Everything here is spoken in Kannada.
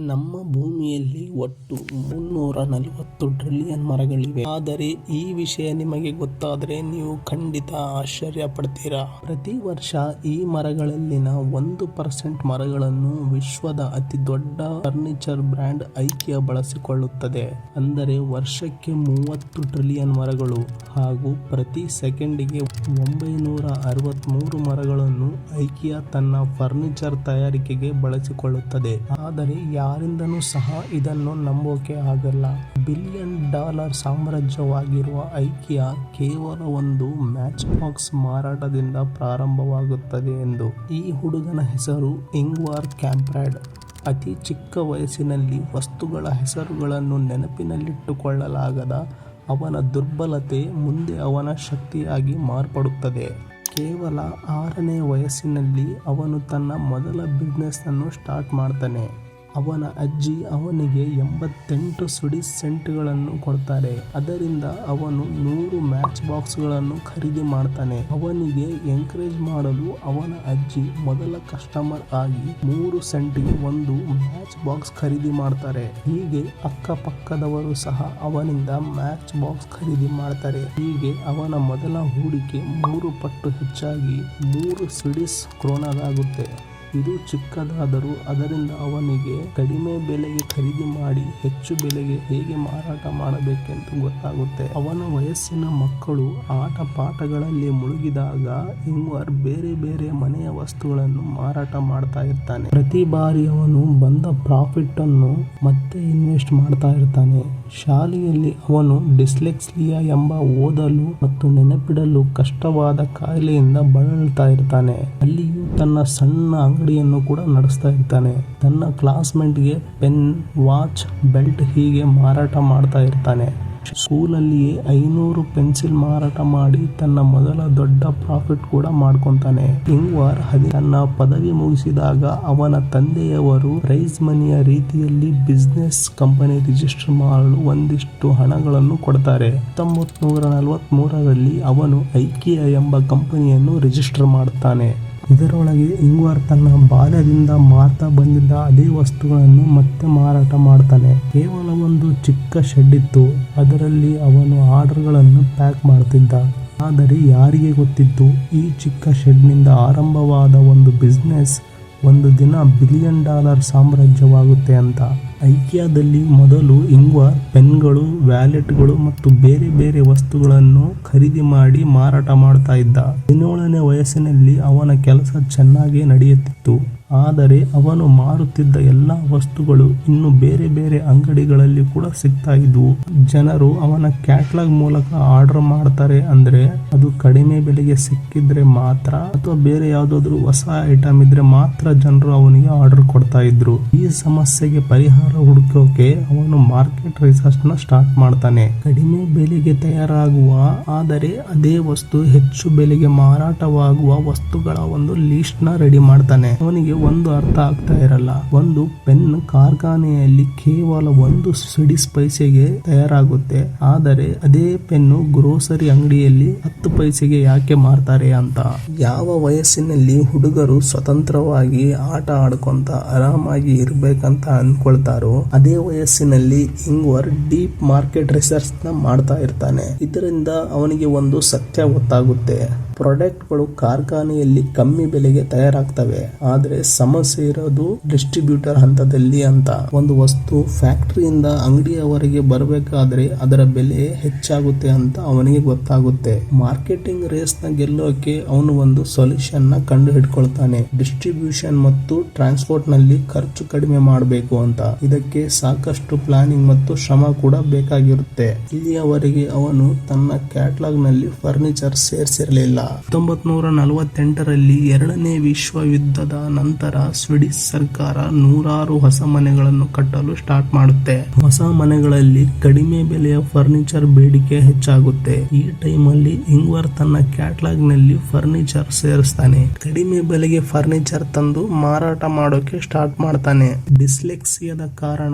ನಮ್ಮ ಭೂಮಿಯಲ್ಲಿ ಒಟ್ಟು 340 ಟ್ರಿಲಿಯನ್ ಮರಗಳಿವೆ. ಆದರೆ ಈ ವಿಷಯ ನಿಮಗೆ ಗೊತ್ತಾದರೆ ನೀವು ಖಂಡಿತ ಆಶ್ಚರ್ಯ ಪಡ್ತೀರಾ. ಪ್ರತಿ ವರ್ಷ ಈ ಮರಗಳಲ್ಲಿನ 1% ಮರಗಳನ್ನು ವಿಶ್ವದ ಅತಿ ದೊಡ್ಡ ಫರ್ನಿಚರ್ ಬ್ರ್ಯಾಂಡ್ ಐಕಿಯಾ ಬಳಸಿಕೊಳ್ಳುತ್ತದೆ. ಅಂದರೆ ವರ್ಷಕ್ಕೆ 30 ಟ್ರಿಲಿಯನ್ ಮರಗಳು ಹಾಗೂ ಪ್ರತಿ ಸೆಕೆಂಡಿಗೆ 963 ಮರಗಳನ್ನು ಐಕಿಯಾ ತನ್ನ ಫರ್ನಿಚರ್ ತಯಾರಿಕೆಗೆ ಬಳಸಿಕೊಳ್ಳುತ್ತದೆ. ಆದರೆ ಯಾರಿಂದನೂ ಸಹ ಇದನ್ನು ನಂಬೋಕೆ ಆಗಲ್ಲ. $1 ಬಿಲಿಯನ್ ಸಾಮ್ರಾಜ್ಯವಾಗಿರುವ ಐಕಿಯಾ ಕೇವಲ ಒಂದು ಮ್ಯಾಚ್ ಬಾಕ್ಸ್ ಮಾರಾಟದಿಂದ ಪ್ರಾರಂಭವಾಗುತ್ತದೆ ಎಂದು. ಈ ಹುಡುಗನ ಹೆಸರು ಇಂಗ್ವಾರ್ ಕ್ಯಾಂಪ್ರಾಡ್. ಅತಿ ಚಿಕ್ಕ ವಯಸ್ಸಿನಲ್ಲಿ ವಸ್ತುಗಳ ಹೆಸರುಗಳನ್ನು ನೆನಪಿನಲ್ಲಿಟ್ಟುಕೊಳ್ಳಲಾಗದ ಅವನ ದುರ್ಬಲತೆ ಮುಂದೆ ಅವನ ಶಕ್ತಿಯಾಗಿ ಮಾರ್ಪಡುತ್ತದೆ. ಕೇವಲ 6ನೇ ವಯಸ್ಸಿನಲ್ಲಿ ಅವನು ತನ್ನ ಮೊದಲ ಬಿಸ್ನೆಸ್ ಅನ್ನು ಸ್ಟಾರ್ಟ್ ಮಾಡ್ತಾನೆ. ಅವನ ಅಜ್ಜಿ ಅವನಿಗೆ 88 ಸ್ವಿಡಿಷ್ ಸೆಂಟ್ಗಳನ್ನು ಕೊಡ್ತಾರೆ. ಅದರಿಂದ ಅವನು 100 ಮ್ಯಾಚ್ ಬಾಕ್ಸ್ಗಳನ್ನು ಖರೀದಿ ಮಾಡ್ತಾನೆ. ಅವನಿಗೆ ಎಂಕರೇಜ್ ಮಾಡಲು ಅವನ ಅಜ್ಜಿ ಮೊದಲ ಕಸ್ಟಮರ್ ಆಗಿ 3 ಸೆಂಟ್ಗೆ ಒಂದು ಮ್ಯಾಚ್ ಬಾಕ್ಸ್ ಖರೀದಿ ಮಾಡ್ತಾರೆ. ಹೀಗೆ ಅಕ್ಕಪಕ್ಕದವರು ಸಹ ಅವನಿಂದ ಮ್ಯಾಚ್ ಬಾಕ್ಸ್ ಖರೀದಿ ಮಾಡ್ತಾರೆ. ಹೀಗೆ ಅವನ ಮೊದಲ ಹೂಡಿಕೆ 3 ಪಟ್ಟು ಹೆಚ್ಚಾಗಿ 3 ಸ್ವಿಡಿಷ್ ಕ್ರೋನರಾಗುತ್ತೆ. ಇದು ಚಿಕ್ಕದಾದರೂ ಅದರಿಂದ ಅವನಿಗೆ ಕಡಿಮೆ ಬೆಲೆಗೆ ಖರೀದಿ ಮಾಡಿ ಹೆಚ್ಚು ಬೆಲೆಗೆ ಹೇಗೆ ಮಾರಾಟ ಮಾಡಬೇಕೆಂದು ಗೊತ್ತಾಗುತ್ತೆ. ಅವನ ವಯಸ್ಸಿನ ಮಕ್ಕಳು ಆಟ ಪಾಠಗಳಲ್ಲಿ ಮುಳುಗಿದಾಗ ಇಂಗ್ವಾರ್ ಬೇರೆ ಬೇರೆ ಮನೆಯ ವಸ್ತುಗಳನ್ನು ಮಾರಾಟ ಮಾಡ್ತಾ ಇರ್ತಾನೆ. ಪ್ರತಿ ಬಾರಿ ಅವನು ಬಂದ ಪ್ರಾಫಿಟ್ ಅನ್ನು ಮತ್ತೆ ಇನ್ವೆಸ್ಟ್ ಮಾಡ್ತಾ ಇರ್ತಾನೆ. ಶಾಲೆಯಲ್ಲಿ ಅವನು ಡಿಸ್ಲೆಕ್ಸಿಯಾ ಎಂಬ ಓದಲು ಮತ್ತು ನೆನಪಿಡಲು ಕಷ್ಟವಾದ ಕಾಯಿಲೆಯಿಂದ ಬಳಲ್ತಾ ಇರ್ತಾನೆ. ಅಲ್ಲಿಯೂ ತನ್ನ ಸಣ್ಣ ಅಂಗಡಿಯನ್ನು ಕೂಡ ನಡೆಸ್ತಾ ಇರ್ತಾನೆ. ತನ್ನ ಕ್ಲಾಸ್ಮೇಟ್ಗೆ ಪೆನ್, ವಾಚ್, ಬೆಲ್ಟ್ ಹೀಗೆ ಮಾರಾಟ ಮಾಡ್ತಾ ಇರ್ತಾನೆ. ಸ್ಕೂಲಲ್ಲಿಯೇ 500 ಪೆನ್ಸಿಲ್ ಮಾರಾಟ ಮಾಡಿ ತನ್ನ ಮೊದಲ ದೊಡ್ಡ ಪ್ರಾಫಿಟ್ ಕೂಡ ಮಾಡ್ಕೊಂತಾನೆ. ಇಂಗ್ವಾರ್ ತನ್ನ ಪದವಿ ಮುಗಿಸಿದಾಗ ಅವನ ತಂದೆಯವರು ಪ್ರೈಸ್ ಮನಿಯ ರೀತಿಯಲ್ಲಿ ಬಿಸ್ನೆಸ್ ಕಂಪನಿ ರಿಜಿಸ್ಟರ್ ಮಾಡಲು ಒಂದಿಷ್ಟು ಹಣಗಳನ್ನು ಕೊಡ್ತಾರೆ. 1943ರಲ್ಲಿ ಅವನು ಐಕಿಯಾ ಎಂಬ ಕಂಪನಿಯನ್ನು ರಿಜಿಸ್ಟರ್ ಮಾಡುತ್ತಾನೆ. ಇದರೊಳಗೆ ಇಂಗ್ವಾರ್ ತನ್ನ ಬಾಲ್ಯದಿಂದ ಮಾರ್ತಾ ಬಂದಿದ್ದ ಅದೇ ವಸ್ತುಗಳನ್ನು ಮತ್ತೆ ಮಾರಾಟ ಮಾಡ್ತಾನೆ. ಕೇವಲ ಒಂದು ಚಿಕ್ಕ ಶೆಡ್ ಇತ್ತು. ಅದರಲ್ಲಿ ಅವನು ಆರ್ಡರ್ಗಳನ್ನು ಪ್ಯಾಕ್ ಮಾಡ್ತಿದ್ದ. ಆದರೆ ಯಾರಿಗೆ ಗೊತ್ತಿತ್ತು ಈ ಚಿಕ್ಕ ಶೆಡ್ನಿಂದ ಆರಂಭವಾದ ಒಂದು ಬಿಸ್ನೆಸ್ ಒಂದು ದಿನ $1 ಬಿಲಿಯನ್ ಸಾಮ್ರಾಜ್ಯವಾಗುತ್ತೆ ಅಂತ. ಐಕಿಯಾದಲ್ಲಿ ಮೊದಲು ಇಂಗ್ವಾರ್ ಪೆನ್ಗಳು, ವ್ಯಾಲೆಟ್ಗಳು ಮತ್ತು ಬೇರೆ ಬೇರೆ ವಸ್ತುಗಳನ್ನು ಖರೀದಿ ಮಾಡಿ ಮಾರಾಟ ಮಾಡ್ತಾ ಇದ್ದ. 17ನೇ ವಯಸ್ಸಿನಲ್ಲಿ ಅವನ ಕೆಲಸ ಚೆನ್ನಾಗಿ ನಡೆಯುತ್ತಿತ್ತು. ಆದರೆ ಅವನು ಮಾರುತ್ತಿದ್ದ ಎಲ್ಲ ವಸ್ತುಗಳು ಇನ್ನು ಬೇರೆ ಬೇರೆ ಅಂಗಡಿಗಳಲ್ಲಿ ಕೂಡ ಸಿಗ್ತಾ ಇದ್ವು. ಜನರು ಅವನ ಕ್ಯಾಟ್ಲಾಗ್ ಮೂಲಕ ಆರ್ಡರ್ ಮಾಡ್ತಾರೆ. ಅಂದ್ರೆ ಅದು ಕಡಿಮೆ ಬೆಲೆಗೆ ಸಿಕ್ಕಿದ್ರೆ ಮಾತ್ರ ಅಥವಾ ಬೇರೆ ಯಾವ್ದಾದ್ರು ಹೊಸ ಐಟಮ್ ಇದ್ರೆ ಮಾತ್ರ ಜನರು ಅವನಿಗೆ ಆರ್ಡರ್ ಕೊಡ್ತಾ ಇದ್ರು. ಈ ಸಮಸ್ಯೆಗೆ ಪರಿಹಾರ ಹುಡುಕೋಕೆ ಅವನು ಮಾರ್ಕೆಟ್ ರಿಸರ್ಚ್ ನ ಸ್ಟಾರ್ಟ್ ಮಾಡ್ತಾನೆ. ಕಡಿಮೆ ಬೆಲೆಗೆ ತಯಾರಾಗುವ ಆದರೆ ಅದೇ ವಸ್ತು ಹೆಚ್ಚು ಬೆಲೆಗೆ ಮಾರಾಟವಾಗುವ ವಸ್ತುಗಳ ಒಂದು ಲಿಸ್ಟ್ ನ ರೆಡಿ ಮಾಡ್ತಾನೆ. ಅವನಿಗೆ ಒಂದು ಅರ್ಥ ಆಗ್ತಾ ಇರಲ್ಲ. ಒಂದು ಪೆನ್ ಕಾರ್ಖಾನೆಯಲ್ಲಿ ಕೇವಲ 1 ಸ್ವಿಡಿಷ್ ಪೈಸೆಗೆ ತಯಾರಾಗುತ್ತೆ. ಆದರೆ ಅದೇ ಪೆನ್ನು ಗ್ರೋಸರಿ ಅಂಗಡಿಯಲ್ಲಿ 10 ಪೈಸೆಗೆ ಯಾಕೆ ಮಾರ್ತಾರೆ ಅಂತ. ಯಾವ ವಯಸ್ಸಿನಲ್ಲಿ ಹುಡುಗರು ಸ್ವತಂತ್ರವಾಗಿ ಆಟ ಆಡ್ಕೊಂತ ಆರಾಮಾಗಿ ಇರ್ಬೇಕಂತ ಅನ್ಕೊಳ್ತಾರೋ ಅದೇ ವಯಸ್ಸಿನಲ್ಲಿ ಇಂಗ್ವಾರ್ ಡೀಪ್ ಮಾರ್ಕೆಟ್ ರಿಸರ್ಚ್ ನ ಮಾಡ್ತಾ ಇರ್ತಾನೆ. ಇದರಿಂದ ಅವನಿಗೆ ಒಂದು ಸತ್ಯ ಗೊತ್ತಾಗುತ್ತೆ. ಪ್ರಾಡಕ್ಟ್ಗಳು ಕಾರ್ಖಾನೆಯಲ್ಲಿ ಕಮ್ಮಿ ಬೆಲೆಗೆ ತಯಾರಾಗ್ತವೆ. ಆದ್ರೆ ಸಮಸ್ಯೆ ಇರೋದು ಡಿಸ್ಟ್ರಿಬ್ಯೂಟರ್ ಹಂತದಲ್ಲಿ ಅಂತ. ಒಂದು ವಸ್ತು ಫ್ಯಾಕ್ಟರಿಯಿಂದ ಅಂಗಡಿಯವರೆಗೆ ಬರಬೇಕಾದ್ರೆ ಅದರ ಬೆಲೆ ಹೆಚ್ಚಾಗುತ್ತೆ ಅಂತ ಅವನಿಗೆ ಗೊತ್ತಾಗುತ್ತೆ. ಮಾರ್ಕೆಟಿಂಗ್ ರೇಸ್ ನ ಗೆಲ್ಲೋಕೆ ಅವನು ಒಂದು ಸೊಲ್ಯೂಷನ್ ನ ಕಂಡು ಹಿಡ್ಕೊಳ್ತಾನೆ. ಡಿಸ್ಟ್ರಿಬ್ಯೂಷನ್ ಮತ್ತು ಟ್ರಾನ್ಸ್ಪೋರ್ಟ್ ನಲ್ಲಿ ಖರ್ಚು ಕಡಿಮೆ ಮಾಡಬೇಕು ಅಂತ. ಇದಕ್ಕೆ ಸಾಕಷ್ಟು ಪ್ಲಾನಿಂಗ್ ಮತ್ತು ಶ್ರಮ ಕೂಡ ಬೇಕಾಗಿರುತ್ತೆ. ಇಲ್ಲಿಯವರೆಗೆ ಅವನು ತನ್ನ ಕ್ಯಾಟ್ಲಾಗ್ ನಲ್ಲಿ ಫರ್ನಿಚರ್ ಸೇರಿಸಿರಲಿಲ್ಲ. 1948ರಲ್ಲಿ 2ನೇ ವಿಶ್ವಯುದ್ಧದ ನಂತರ ಸ್ವಿಡಿಷ್ ಸರ್ಕಾರ ನೂರಾರು ಹೊಸ ಮನೆಗಳನ್ನು ಕಟ್ಟಲು ಸ್ಟಾರ್ಟ್ ಮಾಡುತ್ತೆ. ಹೊಸ ಮನೆಗಳಲ್ಲಿ ಕಡಿಮೆ ಬೆಲೆಯ ಫರ್ನಿಚರ್ ಬೇಡಿಕೆ ಹೆಚ್ಚಾಗುತ್ತೆ. ಈ ಟೈಮಲ್ಲಿ ಇಂಗ್ವಾರ್ ತನ್ನ ಕ್ಯಾಟ್ಲಾಗ್ ನಲ್ಲಿ ಫರ್ನಿಚರ್ ಸೇರಿಸ್ತಾನೆ. ಕಡಿಮೆ ಬೆಲೆಗೆ ಫರ್ನಿಚರ್ ತಂದು ಮಾರಾಟ ಮಾಡೋಕೆ ಸ್ಟಾರ್ಟ್ ಮಾಡ್ತಾನೆ. ಡಿಸ್ಲೆಕ್ಸಿಯಾದ ಕಾರಣ